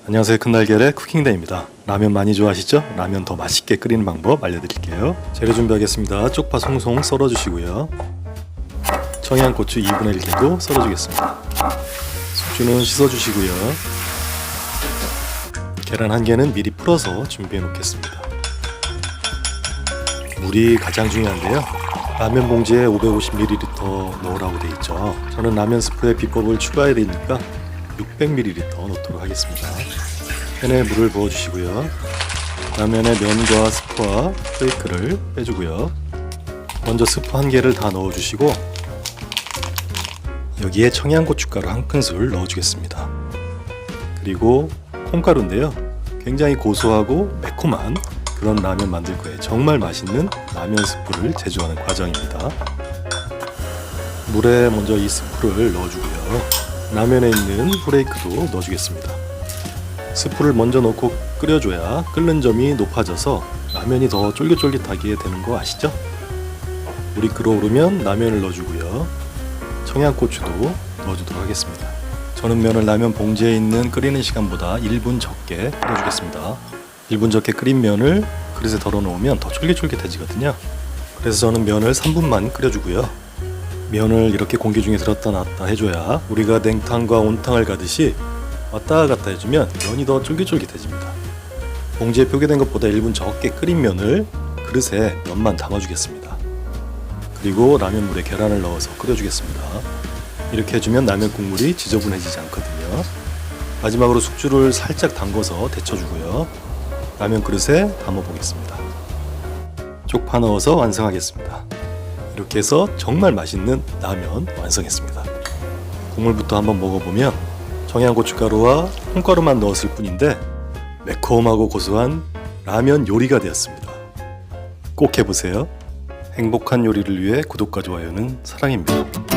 안녕하세요. 큰날개의 쿠킹데이입니다. 라면 많이 좋아하시죠? 라면 더 맛있게 끓이는 방법 알려드릴게요. 재료 준비하겠습니다. 쪽파 송송 썰어주시고요. 청양고추 2분의 1 개도 썰어주겠습니다. 숙주는 씻어주시고요. 계란 1개는 미리 풀어서 준비해 놓겠습니다. 물이 가장 중요한데요. 라면 봉지에 550ml 넣으라고 되어 있죠. 저는 라면 스프에 비법을 추가해야 되니까 600ml 넣도록 하겠습니다. 팬에 물을 부어주시고요. 라면에 면과 스프와 프레이크를 빼주고요. 먼저 스프 1개를 다 넣어주시고 여기에 청양고춧가루 1큰술 넣어주겠습니다. 그리고 콩가루인데요. 굉장히 고소하고 매콤한 그런 라면 만들 거예요. 정말 맛있는 라면 스프를 제조하는 과정입니다. 물에 먼저 이 스프를 넣어주고요. 라면에 있는 프레이크도 넣어주겠습니다. 스프를 먼저 넣고 끓여줘야 끓는 점이 높아져서 라면이 더 쫄깃쫄깃하게 되는 거 아시죠? 물이 끓어오르면 라면을 넣어주고요. 청양고추도 넣어주도록 하겠습니다. 저는 면을 라면 봉지에 있는 끓이는 시간보다 1분 적게 끓여주겠습니다. 1분 적게 끓인 면을 그릇에 덜어 놓으면 더 쫄깃쫄깃해지거든요. 그래서 저는 면을 3분만 끓여주고요. 면을 이렇게 공기 중에 들었다 놨다 해줘야 우리가 냉탕과 온탕을 가듯이 왔다 갔다 해주면 면이 더 쫄깃쫄깃해집니다. 봉지에 표기된 것보다 1분 적게 끓인 면을 그릇에 면만 담아주겠습니다. 그리고 라면물에 계란을 넣어서 끓여주겠습니다. 이렇게 해주면 라면 국물이 지저분해지지 않거든요. 마지막으로 숙주를 살짝 담궈서 데쳐주고요. 라면 그릇에 담아보겠습니다. 쪽파 넣어서 완성하겠습니다. 이렇게 해서 정말 맛있는 라면 완성했습니다. 국물부터 한번 먹어보면 청양고춧가루와 콩가루만 넣었을 뿐인데 매콤하고 고소한 라면 요리가 되었습니다. 꼭 해보세요. 행복한 요리를 위해 구독과 좋아요는 사랑입니다.